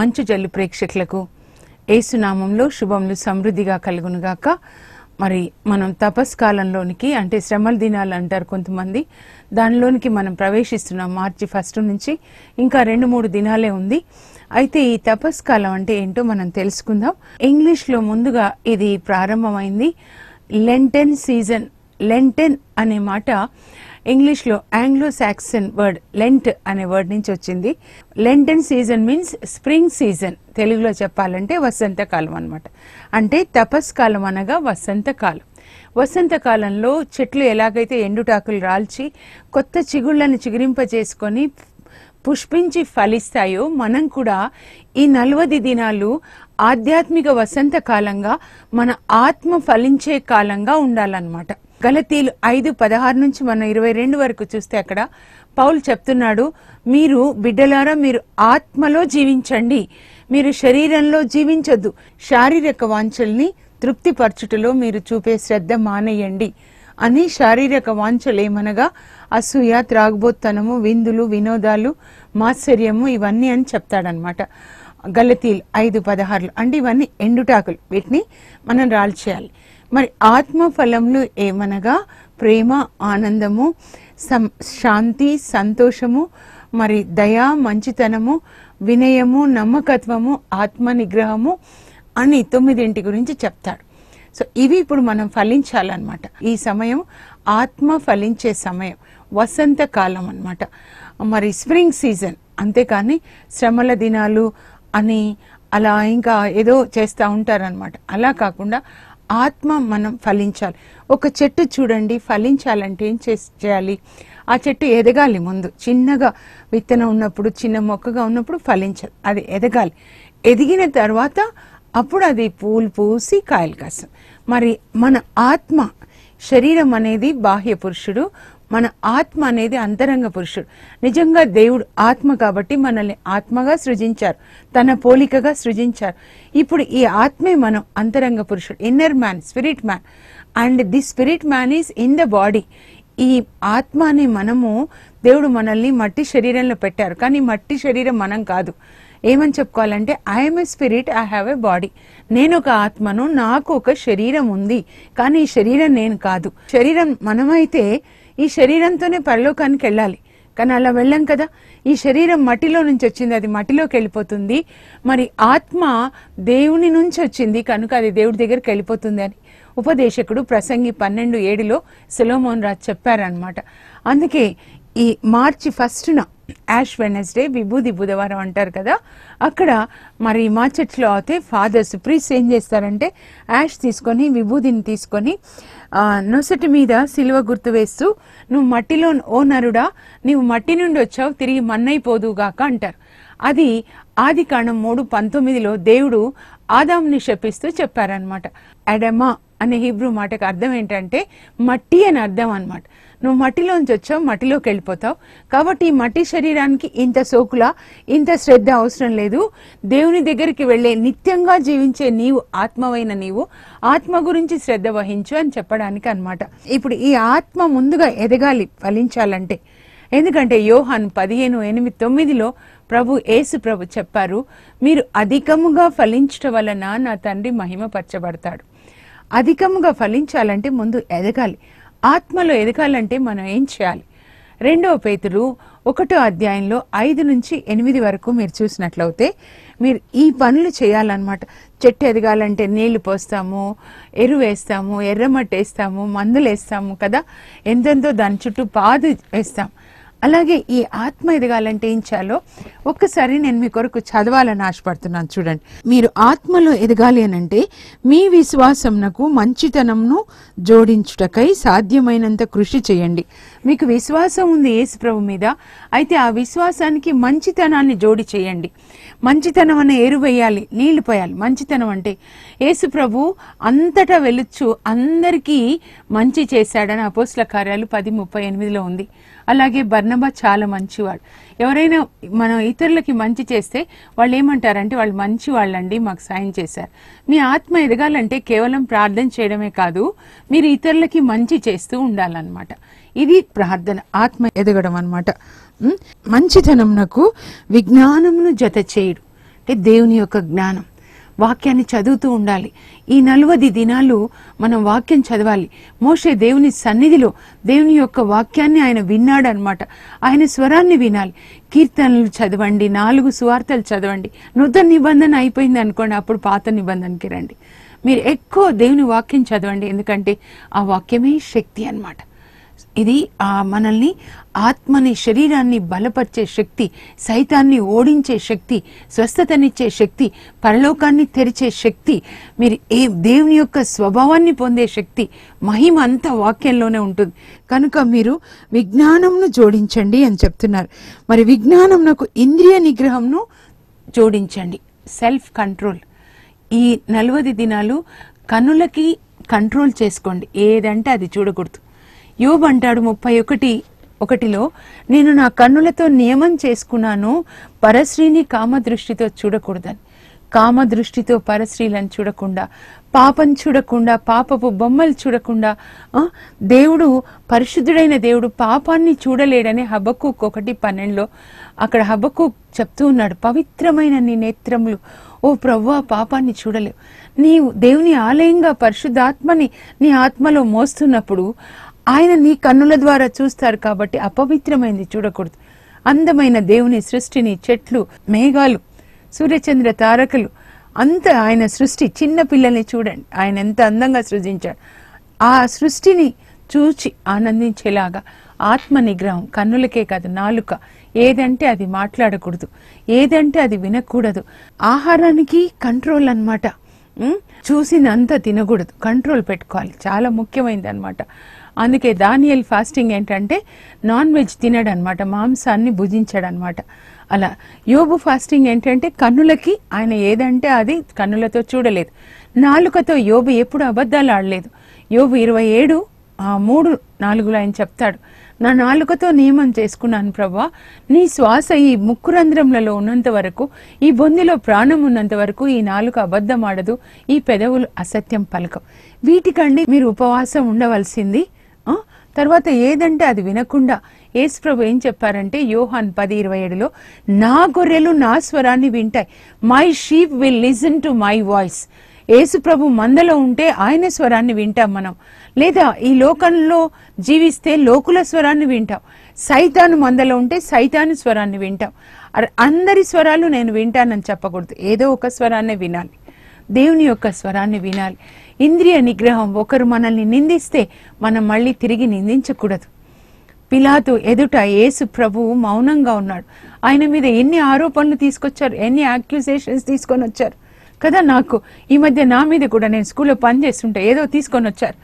మంచు జల్లు ప్రేక్షకులకు యేసునామంలో శుభములు సమృద్ధిగా కలుగునుగాక. మరి మనం తపస్కాలంలోనికి అంటే శ్రమల దినాలు అంటారు కొంతమంది, దానిలోనికి మనం ప్రవేశిస్తున్నాం. మార్చి 1 నుంచి ఇంకా 2-3 దినాలే ఉంది. అయితే ఈ తపస్కాలం అంటే ఏంటో మనం తెలుసుకుందాం. ఇంగ్లీష్లో ముందుగా ఇది ప్రారంభమైంది లెంటెన్ సీజన్. లెంటెన్ అనే మాట ఇంగ్లీష్లో ఆంగ్లో సాక్సన్ వర్డ్ లెంట్ అనే వర్డ్ నుంచి వచ్చింది. Lenten season means spring season. తెలుగులో చెప్పాలంటే వసంతకాలం అన్నమాట. అంటే తపస్కాలం అనగా వసంతకాలం. వసంతకాలంలో చెట్లు ఎలాగైతే ఎండుటాకులు రాల్చి కొత్త చిగుళ్లను చిగురింపజేసుకొని పుష్పించి ఫలిస్తాయో, మనం కూడా ఈ 40 దినాలు ఆధ్యాత్మిక వసంతకాలంగా మన ఆత్మ ఫలించే కాలంగా ఉండాలన్నమాట. గలతీలు 5:16 నుంచి మనం 22 వరకు చూస్తే అక్కడ పౌలు చెప్తున్నాడు, మీరు బిడ్డలారా మీరు ఆత్మలో జీవించండి, మీరు శరీరంలో జీవించొద్దు, శారీరక వాంఛల్ని తృప్తిపరచుటలో మీరు చూపే శ్రద్ధ మానేయండి అని. శారీరక వాంఛలు ఏమనగా అసూయ, త్రాగుబోత్తనము, విందులు, వినోదాలు, మాత్సర్యము, ఇవన్నీ అని చెప్తాడనమాట. గలతీలు 5:16 అంటే ఇవన్నీ ఎండుటాకులు, వీటిని మనం రాల్చేయాలి. మరి ఆత్మ ఫలములు ఏమనగా ప్రేమ, ఆనందము, శాంతి, సంతోషము, మరి దయ, మంచితనము, వినయము, నమ్మకత్వము, ఆత్మ నిగ్రహము అని 9 గురించి చెప్తాడు. సో ఇవి ఇప్పుడు మనం ఫలించాలన్నమాట. ఈ సమయం ఆత్మ ఫలించే సమయం, వసంతకాలం అన్నమాట. మరి స్ప్రింగ్ సీజన్. అంతేకాని శ్రమల దినాలు అని అలా ఇంకా ఏదో చేస్తూ ఉంటారనమాట. అలా కాకుండా ఆత్మ మనం ఫలించాలి. ఒక చెట్టు చూడండి, ఫలించాలంటే ఏం చేయాలి? ఆ చెట్టు ఎదగాలి. ముందు చిన్నగా విత్తనం ఉన్నప్పుడు, చిన్న మొక్కగా ఉన్నప్పుడు ఫలించదు, అది ఎదగాలి. ఎదిగిన తర్వాత అప్పుడు అది పూలు పూసి కాయలు కాస్తాం. మరి మన ఆత్మ, శరీరం అనేది బాహ్య పురుషుడు, మన ఆత్మ అనేది అంతరంగ పురుషుడు. నిజంగా దేవుడు ఆత్మ కాబట్టి మనల్ని ఆత్మగా సృజించారు, తన పోలికగా సృజించారు. ఇప్పుడు ఈ ఆత్మే మనం అంతరంగ పురుషుడు, inner man, spirit man. And the spirit man is in the body. ఈ ఆత్మ అని మనము, దేవుడు మనల్ని మట్టి శరీరంలో పెట్టారు, కానీ మట్టి శరీరం మనం కాదు. ఏమని చెప్పుకోవాలంటే I'm a spirit, I have a body. నేను ఒక ఆత్మను, నాకు ఒక శరీరం ఉంది, కానీ ఈ శరీరం నేను కాదు. శరీరం మనమైతే ఈ శరీరంతోనే పరలోకానికి వెళ్ళాలి, కానీ అలా వెళ్ళాం కదా. ఈ శరీరం మట్టిలో నుంచి వచ్చింది, అది మట్టిలోకి వెళ్ళిపోతుంది. మరి ఆత్మ దేవుని నుంచి వచ్చింది కనుక అది దేవుడి దగ్గరికి వెళ్ళిపోతుంది అని ఉపదేశకుడు ప్రసంగి 12:7 సొలొమోన్ రాజు చెప్పారనమాట. అందుకే ఈ మార్చి 1న యాష్ వెనస్డే, విభూది బుధవారం అంటారు కదా, అక్కడ మరి మా చర్చ్లో అయితే ఫాదర్స్, ప్రీస్ట్ ఏం చేస్తారంటే యాష్ తీసుకొని, విభూదిని తీసుకొని నొసటి మీద సిలువ గుర్తు వేస్తూ, నువ్వు మట్టిలో ఓ నరుడా, నీవు మట్టి నుండి వచ్చావు, తిరిగి మన్నైపోదుగాక అంటారు. అది ఆదికాండం 3:19 దేవుడు ఆదాముని శపిస్తూ చెప్పారనమాట. అడమా అనే హీబ్రూ మాటకు అర్థం ఏంటంటే మట్టి అని అర్థం అనమాట. నువ్వు మట్టిలోంచి వచ్చావు, మట్టిలోకి వెళ్ళిపోతావు. కాబట్టి ఈ మట్టి శరీరానికి ఇంత సోకుల, ఇంత శ్రద్ధ అవసరం లేదు. దేవుని దగ్గరికి వెళ్ళే, నిత్యంగా జీవించే నీవు, ఆత్మవైన నీవు ఆత్మ గురించి శ్రద్ధ వహించు అని చెప్పడానికి అనమాట. ఇప్పుడు ఈ ఆత్మ ముందుగా ఎదగాలి ఫలించాలంటే. ఎందుకంటే యోహాను 15:8-9 యేసు ప్రభు చెప్పారు, మీరు అధికముగా ఫలించటం వలన నా తండ్రి మహిమపరచబడతాడు. అధికముగా ఫలించాలంటే ముందు ఎదగాలి. ఆత్మలో ఎదగాలంటే మనం ఏం చేయాలి? 2 పేతురు 1 5-8 వరకు మీరు చూసినట్లయితే మీరు ఈ పనులు చేయాలన్నమాట. చెట్టు ఎదగాలంటే నీళ్లు పోస్తాము, ఎరువు వేస్తాము, ఎర్రమట్టి వేస్తాము, మందులు వేస్తాము కదా, ఎంతెంతో దాని చుట్టూ పాదు వేస్తాం. అలాగే ఈ ఆత్మ ఎదగాలంటే ఏం చేయాలో ఒక్కసారి నేను మీ కొరకు చదవాలని ఆశపడుతున్నాను. చూడండి, మీరు ఆత్మలో ఎదగాలి అనంటే మీ విశ్వాసంనకు మంచితనంను జోడించుటకై సాధ్యమైనంత కృషి చేయండి. మీకు విశ్వాసం ఉంది యేసు ప్రభు మీద, అయితే ఆ విశ్వాసానికి మంచితనాన్ని జోడి చేయండి. మంచితనం అనే ఎరువు వేయాలి, నీళ్లు పోయాలి. మంచితనం అంటే యేసు ప్రభు అంతటా వెలుచు అందరికీ మంచి చేశాడని అపోస్తల కార్యాలు 10:38 ఉంది. అలాగే బర్నబా చాలా మంచివాడు. ఎవరైనా మనం ఇతరులకి మంచి చేస్తే వాళ్ళు ఏమంటారంటే వాళ్ళు మంచి వాళ్ళండి, మాకు సాయం చేశారు. మీ ఆత్మ ఎదగాలంటే కేవలం ప్రార్థన చేయడమే కాదు, మీరు ఇతరులకి మంచి చేస్తూ ఉండాలన్నమాట. ఇది ప్రార్థన, ఆత్మ ఎదగడం అన్నమాట. మంచితనమునకు విజ్ఞానమును జత చేయుడు. దేవుని యొక్క జ్ఞానం. వాక్యాన్ని చదువుతూ ఉండాలి. ఈ 40 దినాలు మనం వాక్యం చదవాలి. మోషే దేవుని సన్నిధిలో దేవుని యొక్క వాక్యాన్ని ఆయన విన్నాడు అనమాట. ఆయన స్వరాన్ని వినాలి. కీర్తనలు చదవండి, 4 సువార్తలు చదవండి. నూతన నిబంధన అయిపోయింది అనుకోండి, అప్పుడు పాత నిబంధనకి రండి. మీరు ఎక్కువ దేవుని వాక్యం చదవండి, ఎందుకంటే ఆ వాక్యమే శక్తి అన్నమాట. ఇది మనల్ని ఆత్మని, శరీరాన్ని బలపరిచే శక్తి, సైతాన్ని ఓడించే శక్తి, స్వస్థతనిచ్చే శక్తి, పరలోకాన్ని తెరిచే శక్తి, మీరు దేవుని యొక్క స్వభావాన్ని పొందే శక్తి, మహిమ అంతా వాక్యంలోనే ఉంటుంది. కనుక మీరు విజ్ఞానంను జోడించండి అని చెప్తున్నారు. మరి విజ్ఞానంకు ఇంద్రియ నిగ్రహంను జోడించండి, సెల్ఫ్ కంట్రోల్. ఈ 40 దినాలు కన్నులకి కంట్రోల్ చేసుకోండి, ఏదంటే అది చూడకూడదు. యోబు అంటాడు 31:1, నేను నా కన్నులతో నియమం చేసుకున్నాను, పరశ్రీని కామదృష్టితో చూడకూడదని. కామదృష్టితో పరశ్రీలను చూడకుండా, పాపం చూడకుండా, పాపపు బొమ్మలు చూడకుండా, దేవుడు పరిశుద్ధుడైన దేవుడు పాపాన్ని చూడలేడని హబక్కూకు 1:12 అక్కడ హబక్కూకు చెప్తూ ఉన్నాడు. పవిత్రమైన నీ నేత్రములు ఓ ప్రభువా పాపాన్ని చూడలేవు. నీవు దేవుని ఆలయంగా పరిశుద్ధాత్మని నీ ఆత్మలో మోస్తున్నప్పుడు ఆయన నీ కన్నుల ద్వారా చూస్తారు. కాబట్టి అపవిత్రమైనది చూడకూడదు. అందమైన దేవుని సృష్టిని, చెట్లు, మేఘాలు, సూర్యచంద్ర తారకలు, అంత ఆయన సృష్టి, చిన్న పిల్లల్ని చూడండి, ఆయన ఎంత అందంగా సృజించాడు. ఆ సృష్టిని చూచి ఆనందించేలాగా ఆత్మ నిగ్రహం, కన్నులకే కాదు నాలుక, ఏదంటే అది మాట్లాడకూడదు, ఏదంటే అది వినకూడదు. ఆహారానికి కంట్రోల్ అన్నమాట. చూసినంత తినకూడదు, కంట్రోల్ పెట్టుకోవాలి, చాలా ముఖ్యమైనది అనమాట. అందుకే దానియేల్ ఫాస్టింగ్ ఏంటంటే నాన్ వెజ్ తినడు అనమాట, మాంసాన్ని భుజించాడు అనమాట. అలా యోబు ఫాస్టింగ్ ఏంటంటే కన్నులకి ఆయన ఏదంటే అది కన్నులతో చూడలేదు. నాలుకతో యోబు ఎప్పుడు అబద్ధాలు ఆడలేదు. యోబు 27:3-4 ఆయన చెప్తాడు, నా నాలుకతో నియమం చేసుకున్నాను ప్రభా, నీ శ్వాస ఈ ముక్కు రంధ్రములలో ఉన్నంత వరకు, ఈ బొందిలో ప్రాణం ఉన్నంత వరకు ఈ నాలుక అబద్ధం ఆడదు, ఈ పెదవులు అసత్యం పలకం. వీటికండి మీరు ఉపవాసం ఉండవలసింది. తర్వాత ఏదంటే అది వినకుండా యేసు ప్రభు ఏం చెప్పారంటే యోహాన్ 10:27, నా గొర్రెలు నా స్వరాన్ని వింటాయి, my sheep will listen to my voice. Yesu ప్రభు మందలో ఉంటే ఆయన స్వరాన్ని వింటాం మనం, లేదా ఈ లోకంలో జీవిస్తే లోకుల స్వరాన్ని వింటాం. సైతాను మందలో ఉంటే సైతాను స్వరాన్ని వింటాం. అందరి స్వరాలు నేను వింటానని చెప్పకూడదు, ఏదో ఒక స్వరాన్నే వినాలి, దేవుని యొక్క స్వరాన్ని వినాలి. ఇంద్రియ నిగ్రహం, ఒకరు మనల్ని నిందిస్తే మనం మళ్ళీ తిరిగి నిందించకూడదు. పిలాతు ఎదుట యేసు ప్రభువు మౌనంగా ఉన్నాడు. ఆయన మీద ఎన్ని ఆరోపణలు తీసుకొచ్చారు, ఎన్ని అక్యూజేషన్స్ తీసుకొని వచ్చారు కదా. నాకు ఈ మధ్య నా మీద కూడా, నేను స్కూల్లో పనిచేస్తుంటే ఏదో తీసుకొని వచ్చారు.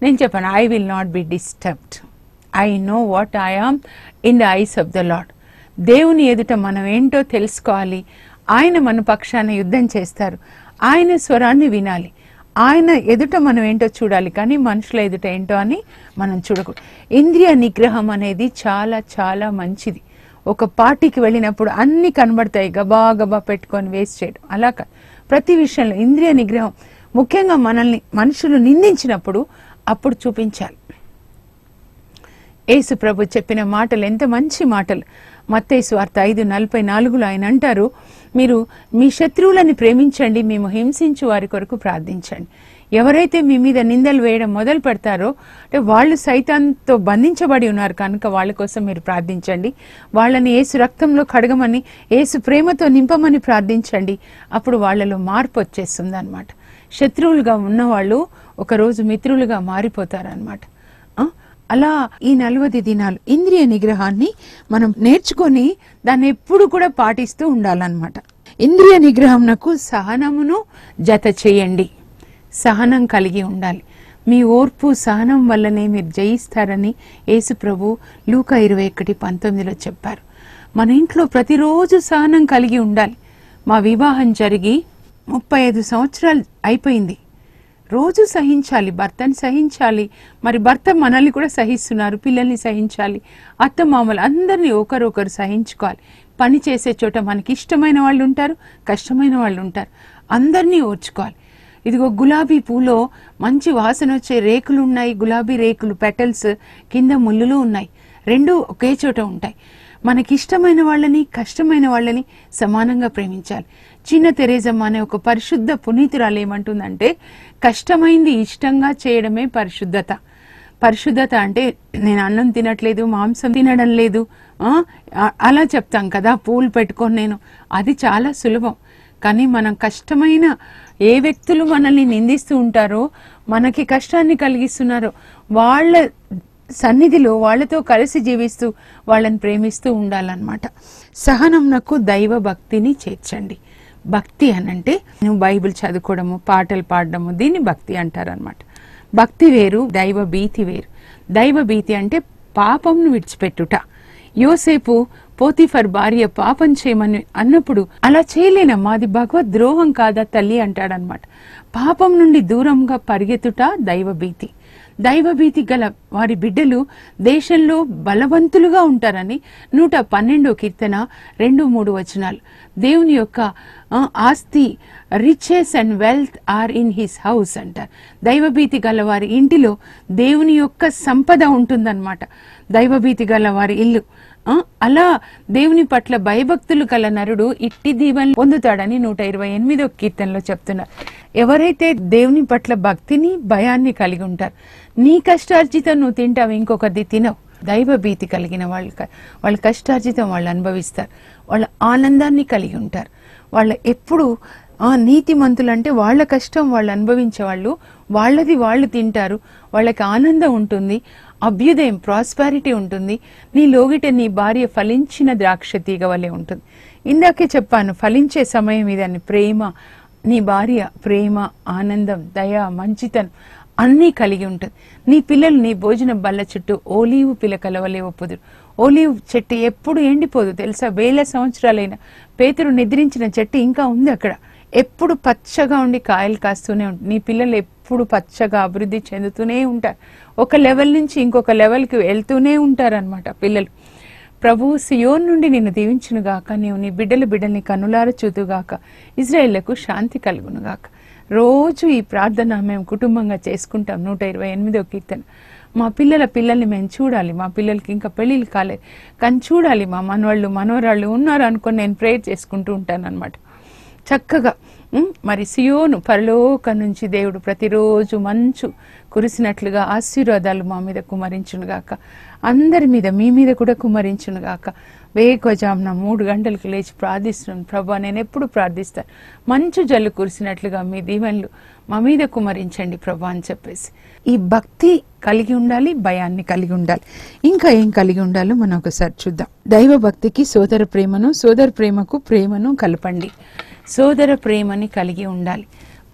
నేను చెప్పాను, I will not be disturbed, I know what I am in the eyes of the lord. దేవుని ఎదుట మనం ఏంటో తెలుసుకోవాలి. ఆయన మన పక్షాన యుద్ధం చేస్తారు, ఆయన స్వరాన్ని వినాలి. ఆయన ఎదుట మనం ఏంటో చూడాలి, కానీ మనుషుల ఎదుట ఏంటో అని మనం చూడకూడదు. ఇంద్రియ నిగ్రహం అనేది చాలా చాలా మంచిది. ఒక పార్టీకి వెళ్ళినప్పుడు అన్ని కనబడతాయి, గబా గబా పెట్టుకొని వేస్ట్ చేయడం అలా కాదు. ప్రతి విషయంలో ఇంద్రియ నిగ్రహం, ముఖ్యంగా మనల్ని మనుషులు నిందించినప్పుడు అప్పుడు చూపించాలి. యేసు ప్రభు చెప్పిన మాటలు ఎంత మంచి మాటలు. మత్తయి సువార్త 5:44 ఆయన అంటారు, మీరు మీ శత్రువులని ప్రేమించండి, మేము హింసించు వారి కొరకు ప్రార్థించండి. ఎవరైతే మీ మీద నిందలు వేయడం మొదలు పెడతారో అంటే వాళ్ళు సైతాన్తో బంధించబడి ఉన్నారు కనుక వాళ్ళ కోసం మీరు ప్రార్థించండి. వాళ్ళని యేసు రక్తంలో కడగమని, యేసు ప్రేమతో నింపమని ప్రార్థించండి. అప్పుడు వాళ్ళలో మార్పు వచ్చేస్తుంది అనమాట. శత్రువులుగా ఉన్నవాళ్ళు ఒకరోజు మిత్రులుగా మారిపోతారనమాట. అలా ఈ 40 దినాలు ఇంద్రియ నిగ్రహాన్ని మనం నేర్చుకొని దాన్ని ఎప్పుడు కూడా పాటిస్తూ ఉండాలన్నమాట. ఇంద్రియ నిగ్రహంనకు సహనమును జత చేయండి. సహనం కలిగి ఉండాలి. మీ ఓర్పు సహనం వల్లనే మీరు జయిస్తారని యేసు ప్రభు లూకా 21:19 చెప్పారు. మన ఇంట్లో ప్రతిరోజు సహనం కలిగి ఉండాలి. మా వివాహం జరిగి 35 సంవత్సరాలు అయిపోయింది. రోజు సహించాలి, భర్తని సహించాలి. మరి భర్త మనల్ని కూడా సహిస్తున్నారు, పిల్లల్ని సహించాలి, అత్తమామలు అందరినీ ఒకరొకరు సహించుకోవాలి. పని చేసే చోట మనకి ఇష్టమైన వాళ్ళు ఉంటారు, కష్టమైన వాళ్ళు ఉంటారు, అందరినీ ఓర్చుకోవాలి. ఇదిగో గులాబీ పూలో మంచి వాసన వచ్చే రేకులు ఉన్నాయి, గులాబీ రేకులు పెటల్స్ కింద ముళ్ళులు ఉన్నాయి, రెండు ఒకే చోట ఉంటాయి. మనకిష్టమైన వాళ్ళని కష్టమైన వాళ్ళని సమానంగా ప్రేమించాలి. చిన్న తెరేజమ్మ అనే ఒక పరిశుద్ధ పునీతురాలు ఏమంటుందంటే, కష్టమైంది ఇష్టంగా చేయడమే పరిశుద్ధత. పరిశుద్ధత అంటే నేను అన్నం తినట్లేదు, మాంసం తినడం లేదు అలా చెప్తాం కదా, పూలు పెట్టుకొని నేను, అది చాలా సులభం. కానీ మనం కష్టమైన ఏ వ్యక్తులు మనల్ని నిందిస్తూ ఉంటారో, మనకి కష్టాన్ని కలిగిస్తున్నారో వాళ్ళ సన్నిధిలో వాళ్ళతో కలిసి జీవిస్తూ వాళ్ళని ప్రేమిస్తూ ఉండాలన్నమాట. సహనంనకు దైవ భక్తిని చేర్చండి. భక్తి అనంటే నువ్వు బైబిల్ చదువుకోవడము, పాటలు పాడడము, దీన్ని భక్తి అంటారనమాట. భక్తి వేరు, దైవ భీతి వేరు. దైవ భీతి అంటే పాపంను విడిచిపెట్టుట. యోసేపు పోతిఫర్ భార్య పాపం చేయమని అన్నప్పుడు, అలా చేయలేనమ్మా, అది భగవద్ ద్రోహం కాదా తల్లి అంటాడనమాట. పాపం నుండి దూరంగా పరిగెత్తుట దైవభీతి. దైవభీతి గల వారి బిడ్డలు దేశంలో బలవంతులుగా ఉంటారని 112 కీర్తన 2-3 వచనాలు. దేవుని యొక్క ఆస్తి, riches and wealth are in his house అంటారు. దైవభీతి గల వారి ఇంటిలో దేవుని యొక్క సంపద ఉంటుందన్నమాట. దైవభీతి గల వారి ఇల్లు. అలా దేవుని పట్ల భయభక్తులు గల నరుడు ఇట్టి దీవెనలు పొందుతాడని 128వ కీర్తనలో చెప్తున్నారు. ఎవరైతే దేవుని పట్ల భక్తిని భయాన్ని కలిగి ఉంటారు, నీ కష్టార్జితం నువ్వు తింటావు, ఇంకొకరిది తినవు. దైవ భీతి కలిగిన వాళ్ళ కష్టార్జితం వాళ్ళు అనుభవిస్తారు, వాళ్ళ ఆనందాన్ని కలిగి ఉంటారు. వాళ్ళ ఎప్పుడు నీతిమంతులు అంటే వాళ్ళ కష్టం వాళ్ళు అనుభవించే వాళ్ళు, వాళ్ళది వాళ్ళు తింటారు, వాళ్ళకి ఆనందం ఉంటుంది, అభ్యుదయం, ప్రాస్పారిటీ ఉంటుంది. నీ లోగిట నీ భార్య ఫలించిన ద్రాక్ష తీగ వలె ఉంటుంది. ఇందాకే చెప్పాను, ఫలించే సమయం ఇదని. ప్రేమ, నీ భార్య ప్రేమ, ఆనందం, దయ, మంచితనం అన్నీ కలిగి ఉంటుంది. నీ పిల్లలు నీ భోజన బల్ల చుట్టూ ఓలీవు పిలకల వలె ఒప్పుదురు. ఓలీవ్ చెట్టు ఎప్పుడు ఎండిపోదు తెలుసా. 1000 సంవత్సరాలైన పేతురు నిద్రించిన చెట్టు ఇంకా ఉంది అక్కడ, ఎప్పుడు పచ్చగా ఉండి కాయలు కాస్తూనే ఉంటుంది. నీ పిల్లలు ఎప్పుడు పచ్చగా అభివృద్ధి చెందుతూనే ఉంటారు. ఒక లెవెల్ నుంచి ఇంకొక లెవెల్కి వెళ్తూనే ఉంటారనమాట పిల్లలు. ప్రభువు సియోన్ నుండి నిన్ను దీవించునుగాక, నీవు నీ బిడ్డల్ని కన్నులార చూతుగాక, ఇజ్రాయేళ్లకు శాంతి కలుగునుగాక. రోజు ఈ ప్రార్థన మేము కుటుంబంగా చేసుకుంటాం. 128వ కీర్తన. మా పిల్లల్ని మేము చూడాలి, మా పిల్లలకి ఇంకా పెళ్ళిళ్ళు కాలేదు కానీ చూడాలి, మా మనవాళ్ళు మనవరాళ్ళు ఉన్నారు అనుకొని నేను ప్రేయర్ చేసుకుంటూ ఉంటాను అనమాట. చక్కగా మరి సియోను పరలోకం నుంచి దేవుడు ప్రతిరోజు మంచు కురిసినట్లుగా ఆశీర్వాదాలు మా మీద కుమరించునుగాక, అందరి మీద, మీ మీద కూడా కుమరించునుగాక. వేకువజామున 3 గంటలకు లేచి ప్రార్థిస్తున్నాను. ప్రభా, నేను ఎప్పుడు ప్రార్థిస్తాను, మంచు జల్లు కురిసినట్లుగా మీ దీవెనలు మా మీద కుమరించండి ప్రభా అని చెప్పేసి. ఈ భక్తి కలిగి ఉండాలి, భయాన్ని కలిగి ఉండాలి. ఇంకా ఏం కలిగి ఉండాలో మనం ఒకసారి చూద్దాం. దైవ భక్తికి సోదర ప్రేమను, సోదర ప్రేమకు ప్రేమను కలపండి. సోదర ప్రేమని కలిగి ఉండాలి.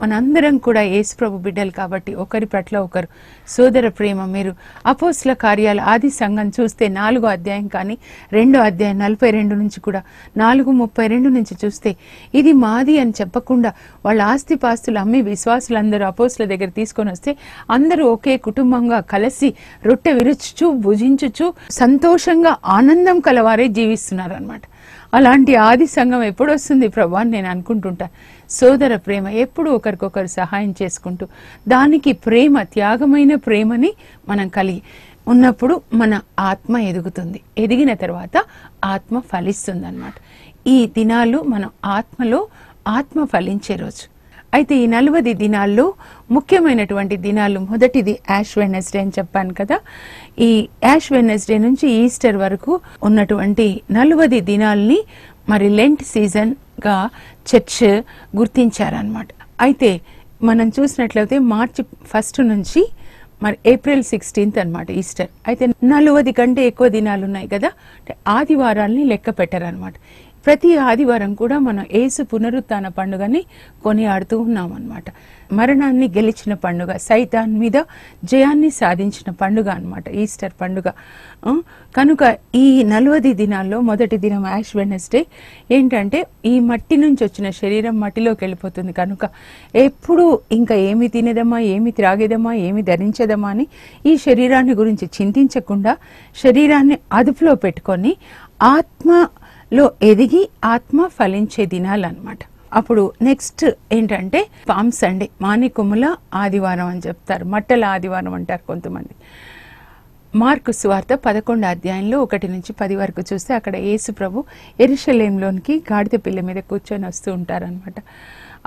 మనందరం కూడా యేసు ప్రభు బిడ్డలు కాబట్టి ఒకరి పట్ల ఒకరు సోదర ప్రేమ. మీరు అపోస్తల కార్యాల ఆది సంఘం చూస్తే 4వ అధ్యాయం కానీ 2వ అధ్యాయం 42 నుంచి కూడా 4:32 నుంచి చూస్తే, ఇది మాది అని చెప్పకుండా వాళ్ళ ఆస్తిపాస్తులు అమ్మి విశ్వాసులందరూ అపోస్తల దగ్గర తీసుకొని వస్తే అందరూ ఒకే కుటుంబంగా కలిసి రొట్టె విరుచుచు భుజించుచు సంతోషంగా ఆనందం కలవారే జీవిస్తున్నారు అనమాట. అలాంటి ఆది సంఘం ఎప్పుడు వస్తుంది ప్రభా అని నేను అనుకుంటుంటాను. సోదర ప్రేమ, ఎప్పుడు ఒకరికొకరు సహాయం చేసుకుంటూ, దానికి ప్రేమ, త్యాగమైన ప్రేమని మనం కలిగి ఉన్నప్పుడు మన ఆత్మ ఎదుగుతుంది. ఎదిగిన తర్వాత ఆత్మ ఫలిస్తుంది అన్నమాట. ఈ దినాలు మనం ఆత్మలో ఆత్మ ఫలించే రోజు. అయితే ఈ 40 దినాల్లో ముఖ్యమైనటువంటి దినాలు, మొదటిది యాష్ వెడ్నెస్డే అని చెప్పాను కదా. ఈ యాష్ వెడ్నెస్డే నుంచి ఈస్టర్ వరకు ఉన్నటువంటి 40 దినాల్ని మరి లెంట్ సీజన్ గా చర్చ్ గుర్తించారనమాట. అయితే మనం చూసినట్లయితే మార్చి 1 నుంచి మరి ఏప్రిల్ 16 అనమాట ఈస్టర్. అయితే 40 కంటే ఎక్కువ దినాలు ఉన్నాయి కదా, ఆదివారాల్ని లెక్క పెట్టారనమాట. ప్రతి ఆదివారం కూడా మనం యేసు పునరుత్థాన పండుగని కొనియాడుతూ ఉన్నాం అన్నమాట. మరణాన్ని గెలిచిన పండుగ, సైతాన్ మీద జయాన్ని సాధించిన పండుగ అన్నమాట ఈస్టర్ పండుగ. కనుక ఈ 40 దినాల్లో మొదటి దినం యాష్ వెడ్నెస్డే ఏంటంటే, ఈ మట్టి నుంచి వచ్చిన శరీరం మట్టిలోకి వెళ్ళిపోతుంది కనుక ఎప్పుడు ఇంకా ఏమి తినేదమా, ఏమి త్రాగేదమా, ఏమి ధరించేదమా అని ఈ శరీరాన్ని గురించి చింతించకుండా శరీరాన్ని అదుపులో పెట్టుకొని ఆత్మలో ఎదిగి ఆత్మ ఫలించే దినాలు అన్నమాట. అప్పుడు నెక్స్ట్ ఏంటంటే పామ్ సండే, మానికొమ్ముల ఆదివారం అని చెప్తారు, మట్టల ఆదివారం అంటారు కొంతమంది. మార్కు సువార్త 11వ అధ్యాయంలో 1 నుంచి 10 వరకు చూస్తే అక్కడ యేసు ప్రభు యెరూషలేములోనికి గాడిద పిల్ల మీద కూర్చొని వస్తూ ఉంటారనమాట.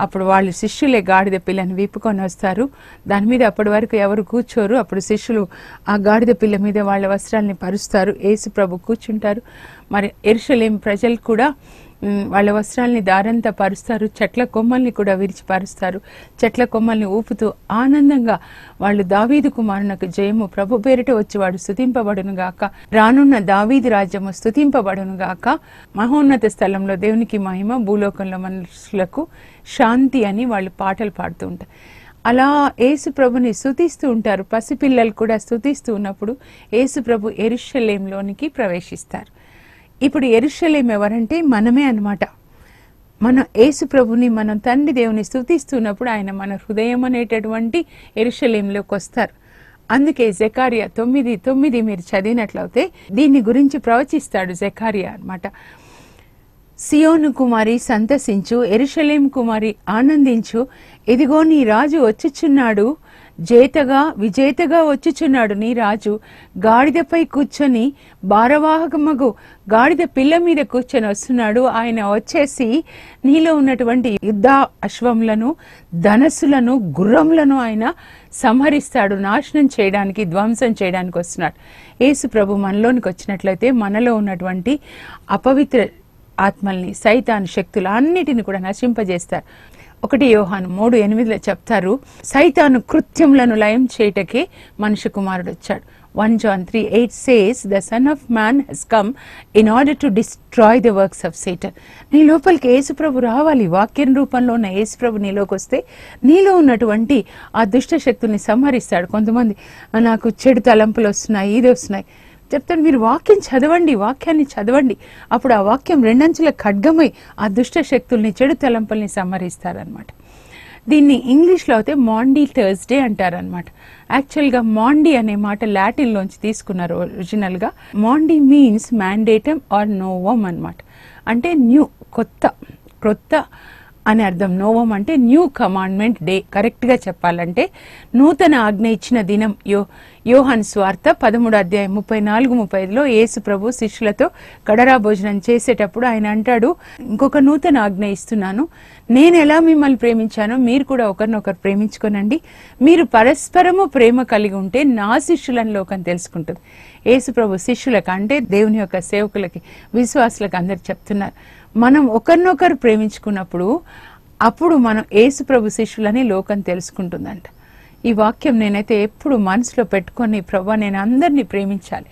అప్పుడు వాళ్ళు శిష్యులే గాడిద పిల్లని విప్పుకొని వస్తారు. దాని మీద అప్పటి వరకు ఎవరు కూర్చోరు. అప్పుడు శిష్యులు ఆ గాడిద పిల్ల మీద వాళ్ళ వస్త్రాలని పరుస్తారు. యేసు ప్రభు కూర్చుంటారు. మరి యెరూషలేము ప్రజలు కూడా వాళ్ళ వస్త్రాలని దారంతా పరుస్తారు. చెట్ల కొమ్మల్ని కూడా విరిచి పరుస్తారు. చెట్ల కొమ్మల్ని ఊపుతూ ఆనందంగా వాళ్ళు దావీదు కుమారునకు జయము, ప్రభు పేరిట వచ్చేవాడు స్తుతింపబడును గాక, రానున్న దావీదు రాజ్యము స్తుతింపబడును గాక, మహోన్నత స్థలంలో దేవునికి మహిమ, భూలోకంలో మనుషులకు శాంతి అని వాళ్ళు పాటలు పాడుతూ ఉంటారు. అలా యేసు ప్రభుని స్తుతిస్తూ ఉంటారు. పసిపిల్లలు కూడా స్తుతిస్తూ ఉన్నప్పుడు యేసు ప్రభు యెరూషలేములోనికి ప్రవేశిస్తారు. ఇప్పుడు యెరూషలేము ఎవరంటే మనమే అన్నమాట. మన యేసు ప్రభుని మనం తండ్రి దేవుని స్తుతిస్తున్నప్పుడు ఆయన మన హృదయం అనేటటువంటి యెరూషలేములోకి వస్తారు. అందుకే జెకర్యా 9:9 మీరు చదివినట్లయితే దీని గురించి ప్రవచిస్తాడు జెకర్యా అన్నమాట. సియోను కుమారి సంతసించు, యెరూషలేము కుమారి ఆనందించు, ఇదిగో నీ రాజు వచ్చుచున్నాడు, జేతగా విజేతగా వచ్చుచున్నాడు నీ రాజు, గాడిదపై కూర్చొని భారవాహకమగు గాడిద పిల్ల మీద కూర్చొని వస్తున్నాడు. ఆయన వచ్చేసి నీలో ఉన్నటువంటి యుద్ధ అశ్వములను, ధనస్సులను, గుర్రములను ఆయన సంహరిస్తాడు, నాశనం చేయడానికి, ధ్వంసం చేయడానికి వస్తున్నాడు. యేసు ప్రభు మనలోనికి వచ్చినట్లయితే మనలో ఉన్నటువంటి అపవిత్ర ఆత్మల్ని, సైతాను శక్తులు అన్నిటిని కూడా నశింపజేస్తారు. 1 యోహాను 3:8 చెప్తారు, సైతాను కృత్యములను లయం చేయటకే మనుష్య కుమారుడు వచ్చాడు. 1 John 3:8 says, the son of man has come in order to destroy the works of Satan. నీ లోపలికి యేసుప్రభు రావాలి. వాక్యం రూపంలో ఉన్న యేసుప్రభు నీలోకి వస్తే నీలో ఉన్నటువంటి ఆ దుష్ట శక్తుల్ని సంహరిస్తాడు. కొంతమంది నాకు చెడు తలంపులు వస్తున్నాయి, ఇది వస్తున్నాయి చెప్తాడు. మీరు వాక్యం చదవండి, వాక్యాన్ని చదవండి. అప్పుడు ఆ వాక్యం రెండంచుల ఖడ్గమై ఆ దుష్ట శక్తుల్ని, చెడు తలంపుల్ని సంహరిస్తారనమాట. దీన్ని ఇంగ్లీష్లో అయితే మాండీ థర్స్డే అంటారనమాట. యాక్చువల్గా మాండీ అనే మాట లాటిన్లోంచి తీసుకున్నారు ఒరిజినల్గా. మాండీ మీన్స్ మ్యాండేటమ్ ఆర్ నోవమ్ అనమాట. అంటే న్యూ, కొత్త అని అర్థం. నోవం అంటే న్యూ కమాండ్మెంట్ డే. కరెక్ట్గా చెప్పాలంటే నూతన ఆజ్ఞ ఇచ్చిన దినం. యోహాను సువార్త 13వ అధ్యాయం 34-35లో యేసు ప్రభు శిష్యులతో కడరా భోజనం చేసేటప్పుడు ఆయన అంటాడు, ఇంకొక నూతన ఆజ్ఞ ఇస్తున్నాను, నేను ఎలా మిమ్మల్ని ప్రేమించానో మీరు కూడా ఒకరినొకరు ప్రేమించుకోనండి. మీరు పరస్పరము ప్రేమ కలిగి ఉంటే నా శిష్యులని లోకం తెలుసుకుంటుంది. యేసు ప్రభు శిష్యులకు అంటే దేవుని యొక్క సేవకులకి, విశ్వాసులకు అందరికి చెప్తున్నారు, మనం ఒకరినొకరు ప్రేమించుకున్నప్పుడు అప్పుడు మనం యేసు ప్రభు శిష్యులని లోకం తెలుసుకుంటుందంట. ఈ వాక్యం నేనైతే ఎప్పుడు మనసులో పెట్టుకొని, ప్రభా నేను అందరినీ ప్రేమించాలి,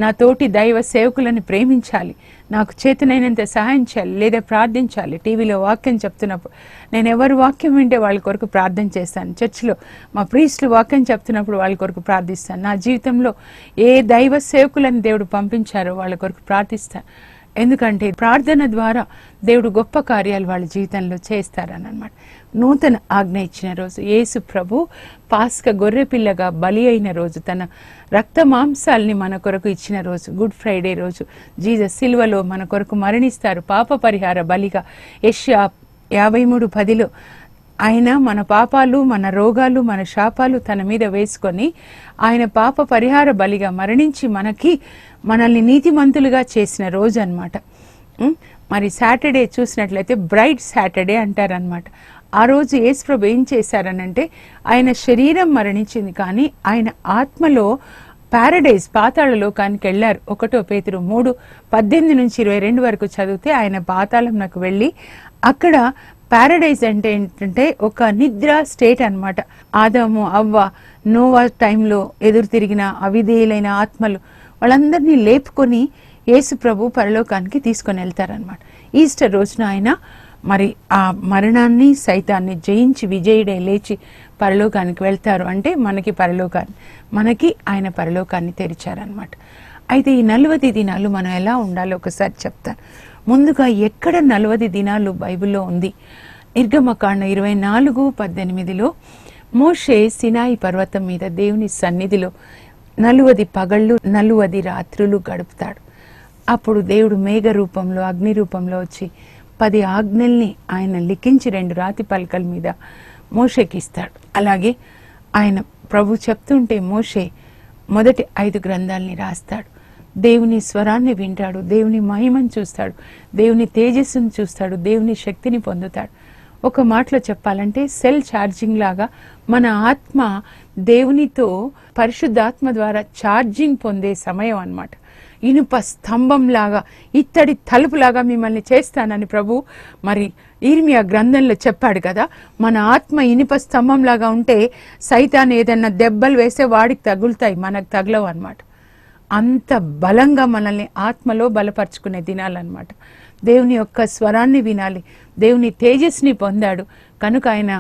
నా తోటి దైవ సేవకులని ప్రేమించాలి, నాకు చేతనైనంత సహాయం చేయాలి, లేదా ప్రార్థించాలి. టీవీలో వాక్యం చెప్తున్నప్పుడు నేను ఎవరు వాక్యం వింటే వాళ్ళ కొరకు ప్రార్థన చేస్తాను. చర్చిలో మా ప్రీస్టులు వాక్యం చెప్తున్నప్పుడు వాళ్ళ కొరకు ప్రార్థిస్తాను. నా జీవితంలో ఏ దైవ సేవకులని దేవుడు పంపించారో వాళ్ళ కొరకు ప్రార్థిస్తాను. ఎందుకంటే ప్రార్థన ద్వారా దేవుడు గొప్ప కార్యాలు వాళ్ళ జీవితంలో చేస్తారని అన్నమాట. నూతన ఆజ్ఞ ఇచ్చిన రోజు, యేసు ప్రభు పాస్క గొర్రెపిల్లగా బలి అయిన రోజు, తన రక్త మాంసాల్ని మన కొరకు ఇచ్చిన రోజు, గుడ్ ఫ్రైడే రోజు. జీసస్ సిలువలో మన కొరకు మరణిస్తారు పాప పరిహార బలిగా. యెషయా 53:10లో ఆయన మన పాపాలు, మన రోగాలు, మన శాపాలు తన మీద వేసుకొని ఆయన పాప పరిహార బలిగా మరణించి మనల్ని నీతిమంతులుగా చేసిన రోజు అన్నమాట. మరి సాటర్డే చూసినట్లయితే బ్రైట్ సాటర్డే అంటారనమాట. ఆ రోజు యేసు ప్రభు ఏం చేశారనంటే ఆయన శరీరం మరణించింది, కానీ ఆయన ఆత్మలో పారడైజ్, పాతాళ లోకానికి వెళ్ళారు. 1 పేతురు 3:18-22 వరకు చదివితే ఆయన పాతాళంకు వెళ్ళి అక్కడ పారడైజ్ అంటే ఏంటంటే ఒక నిద్ర స్టేట్ అన్నమాట. ఆదాము, అవ్వ, నోవా టైంలో ఎదురు తిరిగిన అవిధేయులైన ఆత్మలు వాళ్ళందరినీ లేపుకొని యేసు ప్రభు పరలోకానికి తీసుకొని వెళ్తారనమాట. ఈస్టర్ రోజున ఆయన మరి ఆ మరణాన్ని, సైతాన్ని జయించి విజయుడే లేచి పరలోకానికి వెళ్తారు. అంటే మనకి ఆయన పరలోకాన్ని తెరిచారనమాట. అయితే ఈ 40 దినాలు మనం ఎలా ఉండాలో ఒకసారి చెప్తాను. ముందుగా ఎక్కడ 40 దినాలు బైబిల్లో ఉంది? నిర్గమకాండం 24:18లో మోషే సినాయి పర్వతం మీద దేవుని సన్నిధిలో 40 పగళ్ళు 40 రాత్రులు గడుపుతాడు. అప్పుడు దేవుడు మేఘ రూపంలో, అగ్ని రూపంలో వచ్చి 10 ఆజ్ఞల్ని ఆయన లిఖించి 2 రాతి పలకల మీద మోషేకి ఇస్తాడు. అలాగే ఆయన ప్రభు చెప్తుంటే మోషే మొదటి 5 గ్రంథాలని రాస్తాడు. దేవుని స్వరాన్ని వింటాడు, దేవుని మహిమను చూస్తాడు, దేవుని తేజస్సును చూస్తాడు, దేవుని శక్తిని పొందుతాడు. ఒక మాటలో చెప్పాలంటే సెల్ ఛార్జింగ్ లాగా మన ఆత్మ దేవునితో పరిశుద్ధాత్మ ద్వారా ఛార్జింగ్ పొందే సమయం అన్నమాట. ఇనుప స్తంభం లాగా, ఇత్తడి తలుపులాగా మిమ్మల్ని చేస్తానని ప్రభు మరి ఇర్మియా గ్రంథంలో చెప్పాడు కదా. మన ఆత్మ ఇనుప స్తంభం లాగా ఉంటే సైతాన్ ఏదన్నా దెబ్బలు వేస్తే వాడికి తగులుతాయి, మనకు తగలవు అన్నమాట. అంత బలంగా మనల్ని ఆత్మలో బలపరుచుకునే దినాలన్నమాట. దేవుని యొక్క స్వరాన్ని వినాలి, దేవుని తేజస్ని పొందాడు కనుక ఆయన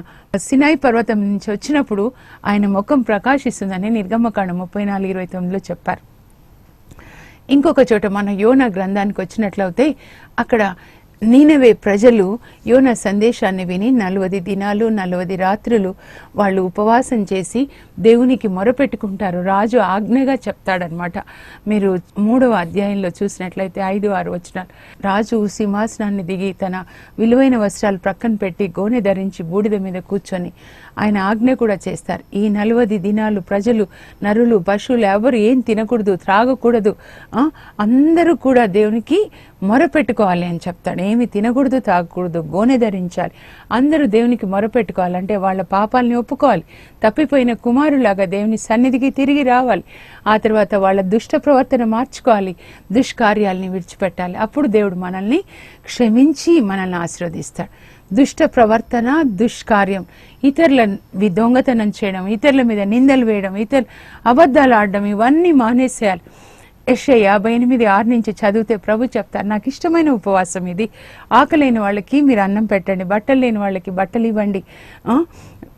సినాయి పర్వతం నుంచి వచ్చినప్పుడు ఆయన ముఖం ప్రకాశిస్తుందని నిర్గమకాండం 34:29 చెప్పారు. ఇంకొక చోట మన యోనా గ్రంథానికి వచ్చినట్లయితే అక్కడ నీనెవే ప్రజలు యోనా సందేశాన్ని విని 40 దినాలు 40 రాత్రులు వాళ్ళు ఉపవాసం చేసి దేవునికి మొరపెట్టుకుంటారు. రాజు ఆజ్ఞగా చెప్తాడనమాట. మీరు 3వ అధ్యాయంలో చూసినట్లయితే 5-6 వచనాలు. రాజు సింహాసనాన్ని దిగి తన విలువైన వస్త్రాలు ప్రక్కన పెట్టి గోనె ధరించి బూడిద మీద కూర్చొని ఆయన ఆజ్ఞ కూడా చేస్తారు. ఈ 40 దినాలు ప్రజలు, నరులు, పశువులు ఎవరు ఏం తినకూడదు, త్రాగకూడదు, అందరూ కూడా దేవునికి మొరపెట్టుకోవాలి అని చెప్తాడు. ఏమి తినకూడదు, తాగకూడదు, గోనె ధరించాలి, అందరూ దేవునికి మొరపెట్టుకోవాలంటే వాళ్ళ పాపాలని ఒప్పుకోవాలి, తప్పిపోయిన కుమారులాగా దేవుని సన్నిధికి తిరిగి రావాలి, ఆ తర్వాత వాళ్ళ దుష్ట ప్రవర్తన మార్చుకోవాలి, దుష్కార్యాలని విడిచిపెట్టాలి. అప్పుడు దేవుడు మనల్ని క్షమించి మనల్ని ఆశీర్వదిస్తాడు. దుష్ట ప్రవర్తన, దుష్కార్యం, ఇతరుల దొంగతనం చేయడం, ఇతరుల మీద నిందలు వేయడం, అబద్ధాలు ఆడడం, ఇవన్నీ మానేసేయాలి. యెషయా 58:6 నుంచి చదివితే ప్రభు చెప్తారు, నాకు ఇష్టమైన ఉపవాసం ఇది. ఆకలైన వాళ్ళకి మీరు అన్నం పెట్టండి, బట్టలు లేని వాళ్ళకి బట్టలు ఇవ్వండి,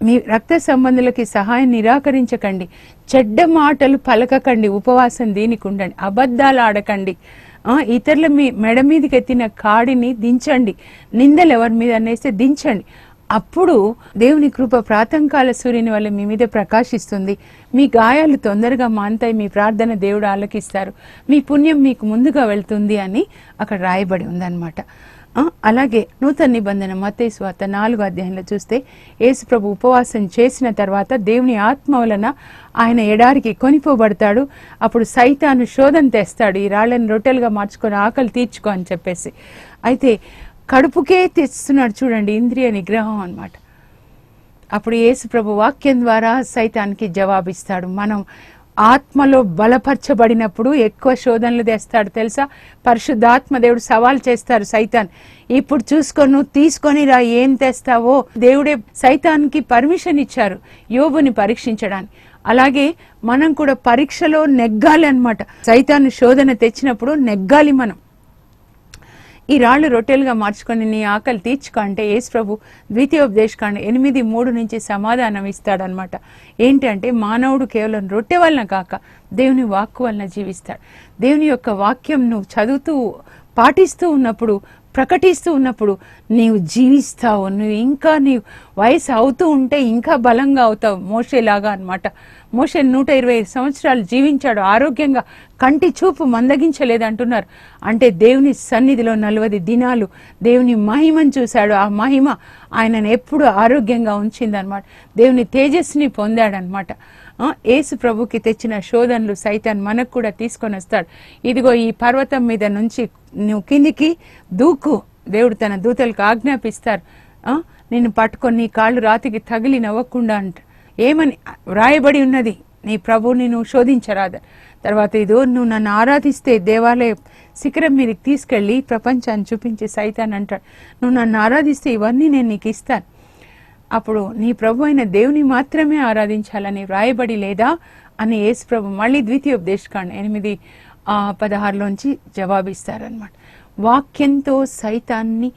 మీ రక్త సంబంధులకి సహాయం నిరాకరించకండి, చెడ్డ మాటలు పలకకండి, ఉపవాసం దీనికి ఉండండి, అబద్ధాలు ఆడకండి, ఇతరుల మెడ మీదకి ఎత్తిన కాడిని దించండి, నిందలు ఎవరి మీద అనేస్తే దించండి. అప్పుడు దేవుని కృప ప్రాతంకాల సూర్యుని వల్ల మీ మీద ప్రకాశిస్తుంది, మీ గాయాలు తొందరగా మాన్తాయి, మీ ప్రార్థన దేవుడు ఆలకిస్తారు, మీ పుణ్యం మీకు ముందుగా వెళ్తుంది అని అక్కడ రాయబడి ఉందన్నమాట. అలాగే నూతన నిబంధన మత్తయి సువార్త 4వ అధ్యాయంలో చూస్తే యేసు ప్రభు ఉపవాసం చేసిన తర్వాత దేవుని ఆత్మ వలన ఆయన ఎడారికి కొనిపోబడతాడు. అప్పుడు సైతాను శోధన తెస్తాడు, ఈ రాళ్ళని రొట్టెలుగా మార్చుకొని ఆకలి తీర్చుకో అని చెప్పేసి. అయితే కడుపుకే తెస్తున్నాడు చూడండి, ఇంద్రియ నిగ్రహం అన్నమాట. అప్పుడు యేసు ప్రభు వాక్యం ద్వారా సైతానికి జవాబిస్తాడు. మనం ఆత్మలో బలపరచబడినప్పుడు ఎక్కువ శోధనలు తెస్తాడు తెలుసా. పరిశుద్ధాత్మ దేవుడు సవాల్ చేస్తారు సైతాన్, ఇప్పుడు చూసుకొని నువ్వు తీసుకొని రా, ఏం తెస్తావో. దేవుడే సైతాన్కి పర్మిషన్ ఇచ్చారు యోబుని పరీక్షించడానికి. అలాగే మనం కూడా పరీక్షలో నెగ్గాలి అన్నమాట. సైతాను శోధన తెచ్చినప్పుడు నెగ్గాలి మనం. ఈ రాళ్ళు రొట్టెలుగా మార్చుకొని నీ ఆకలి తీర్చుకో అంటే యేసు ప్రభు ద్వితీయోపదేశకాండం 8:3 నుంచి సమాధానం ఇస్తాడనమాట. ఏంటి అంటే మానవుడు కేవలం రొట్టె వలన కాక దేవుని వాక్కు వలన జీవిస్తాడు. దేవుని యొక్క వాక్యం నువ్వు చదువుతూ పాటిస్తూ ఉన్నప్పుడు, ప్రకటిస్తూ ఉన్నప్పుడు నీవు జీవిస్తావు. నువ్వు ఇంకా నీ వయసు అవుతూ ఉంటే ఇంకా బలంగా అవుతావు, మోషేలాగా అన్నమాట. మోషే 120 సంవత్సరాలు జీవించాడు ఆరోగ్యంగా, కంటి చూపు మందగించలేదు అంటున్నారు. అంటే దేవుని సన్నిధిలో 40 దినాలు దేవుని మహిమను చూశాడు. ఆ మహిమ ఆయనను ఎప్పుడు ఆరోగ్యంగా ఉంచిందనమాట. దేవుని తేజస్సుని పొందాడనమాట. యేసు ప్రభుకి తెచ్చిన శోధనలు సైతాన్ మనకు కూడా తీసుకొని వస్తాడు. ఇదిగో ఈ పర్వతం మీద నుంచి నువ్వు కిందికి దూకు, దేవుడు తన దూతలకు ఆజ్ఞాపిస్తారు, నిన్ను పట్టుకొని నీ కాళ్ళు రాతికి తగిలి నవ్వకుండా అంట. ఏమని వ్రాయబడి ఉన్నది, నీ ప్రభువుని నువ్వు శోధించరాదు. తర్వాత ఇదో నువ్వు నన్ను ఆరాధిస్తే దేవాలయ శిఖరం మీదకి తీసుకెళ్ళి ప్రపంచాన్ని చూపించే సైతాన్ అంటాడు, నువ్వు నన్ను ఆరాధిస్తే ఇవన్నీ నేను నీకు ఇస్తాను. అప్పుడు నీ ప్రభు అయిన దేవుని మాత్రమే ఆరాధించాలని వ్రాయబడి లేదా అని యేసు ప్రభు మళ్ళీ ద్వితీయోపదేశకాండం 8:16లోంచి జవాబిస్తారనమాట. వాక్యంతో సైతాన్ని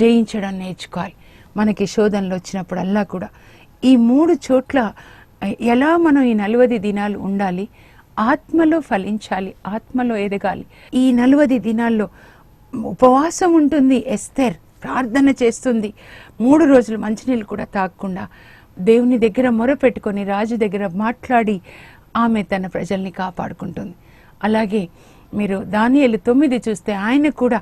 జయించడం నేర్చుకోవాలి. మనకి శోధనలు వచ్చినప్పుడల్లా కూడా ఈ 3 చోట్ల ఎలా మనం ఈ 40 దినాలు ఉండాలి, ఆత్మలో ఫలించాలి, ఆత్మలో ఎదగాలి. ఈ 40 దినాల్లో ఉపవాసం ఉంటుంది ఎస్తేర్, ప్రార్థన చేస్తుంది, 3 రోజులు మంచినీళ్ళు కూడా తాగకుండా దేవుని దగ్గర మొరపెట్టుకొని రాజు దగ్గర మాట్లాడి ఆమె తన ప్రజల్ని కాపాడుకుంటుంది. అలాగే మీరు దానియేలు 9 చూస్తే ఆయన కూడా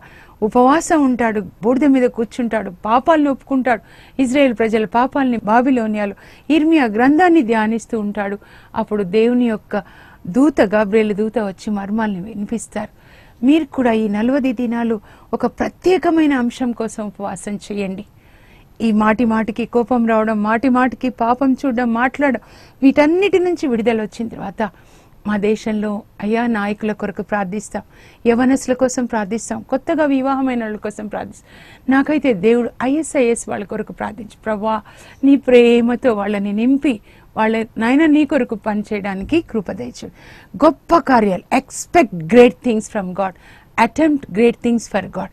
ఉపవాసం ఉంటాడు, బూడిద మీద కూర్చుంటాడు, పాపాలను ఒప్పుకుంటాడు, ఇజ్రాయేల్ ప్రజల పాపాలని బాబిలోనియాలో ఇర్మియా గ్రంథాన్ని ధ్యానిస్తూ ఉంటాడు. అప్పుడు దేవుని యొక్క గాబ్రియేలు దూత వచ్చి మర్మాల్ని వినిపిస్తారు. మీరు కూడా ఈ 40 దినాలు ఒక ప్రత్యేకమైన అంశం కోసం ఉపవాసం చేయండి. ఈ మాటికి కోపం రావడం, మాటికి పాపం చూడడం, మాట్లాడడం, వీటన్నిటి నుంచి విడుదల వచ్చిన తర్వాత మా దేశంలో అయ్యా నాయకుల కొరకు ప్రార్థిస్తాం, యవనస్తుల కోసం ప్రార్థిస్తాం, కొత్తగా వివాహమైన వాళ్ళ కోసం ప్రార్థిస్తాం. నాకైతే దేవుడు ISIS వాళ్ళ కొరకు ప్రార్థించు ప్రభువా, నీ ప్రేమతో వాళ్ళని నింపి వాళ్ళ నాయన నీ కొరకు పనిచేయడానికి కృప దయచు. గొప్ప కార్యాలు, expect great things from God, attempt great things for God.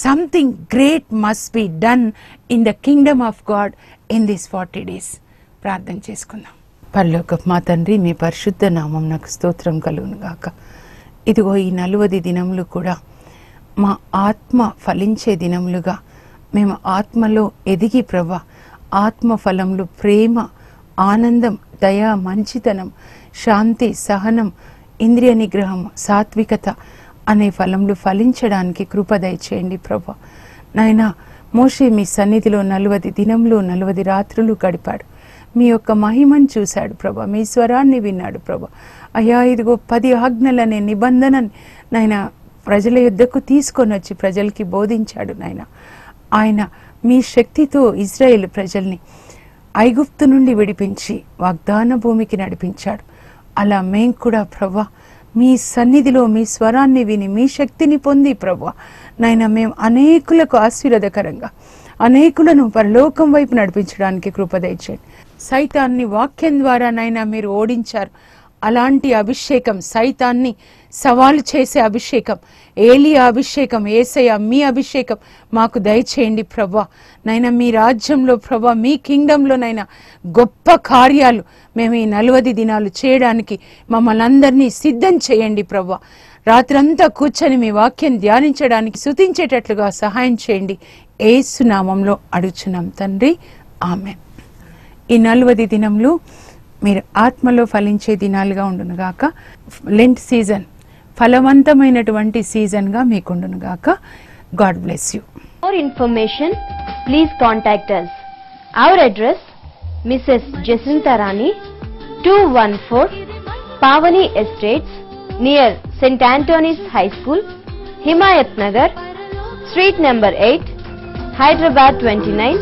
Something great must be done in the kingdom of God in these 40 days. ప్రార్థన చేసుకుందాం. పరలోకపు మా తండ్రి, మీ పరిశుద్ధ నామం నాకు స్తోత్రం కలుగును గాక. ఇదిగో ఈ 40 దినములు కూడా మా ఆత్మ ఫలించే దినములుగా మేము ఆత్మలో ఎదిగి ప్రభా, ఆత్మ ఫలములు ప్రేమ, ఆనందం, దయ, మంచితనం, శాంతి, సహనం, ఇంద్రియ నిగ్రహం, సాత్వికత అనే ఫలములు ఫలించడానికి కృప దయచేయండి ప్రభా. నాయనా, మోషే మీ సన్నిధిలో 40 దినములు 40 రాత్రులు గడిపాడు. మీ యొక్క మహిమను చూశాడు ప్రభా, మీ స్వరాన్ని విన్నాడు ప్రభా. అయ్యా ఇదిగో 10 ఆజ్ఞలనే నిబంధనని నాయన ప్రజల యుద్ధకు తీసుకొని వచ్చి ప్రజలకి బోధించాడు. నాయన ఆయన మీ శక్తితో ఇజ్రాయేల్ ప్రజల్ని ఐగుప్తు నుండి విడిపించి వాగ్దాన భూమికి నడిపించాడు. అలా మేం కూడా ప్రభా మీ సన్నిధిలో మీ స్వరాన్ని విని మీ శక్తిని పొంది ప్రభా నాయన మేము అనేకులకు ఆశీర్వాదకరంగా, అనేకులను పరలోకం వైపు నడిపించడానికి కృప దయచేయండి. సైతాన్ని వాక్యం ద్వారా నైనా మీరు ఓడించారు. అలాంటి అభిషేకం, సైతాన్ని సవాలు చేసే అభిషేకం, ఏలియా అభిషేకం, యేసయ్య మీ అభిషేకం మాకు దయచేయండి ప్రభా. నైనా మీ రాజ్యంలో ప్రభా, మీ కింగ్డంలో నైనా గొప్ప కార్యాలు మేము ఈ 40 దినాలు చేయడానికి మమ్మల్ని అందరినీ సిద్ధం చేయండి ప్రభా. రాత్రంతా కూర్చొని మీ వాక్యం ధ్యానించడానికి స్తుతించేటట్లుగా సహాయం చేయండి. యేసు నామంలో అడుగుచున్నాం తండ్రి, ఆమేన్. ఈ 40 దినములు మీరు ఆత్మలో ఫలించే దినాలుగా ఉండునుగాక. లెంట్ సీజన్ ఫలవంతమైనటువంటి సీజన్గా మీకుండునుగాక. God bless you. For information, please contact us. Our address, Mrs. Jacinta Rani, 214 Pavani Estates, near St. Anthony's High School, Himayat Nagar, Street number 8, Hyderabad 29,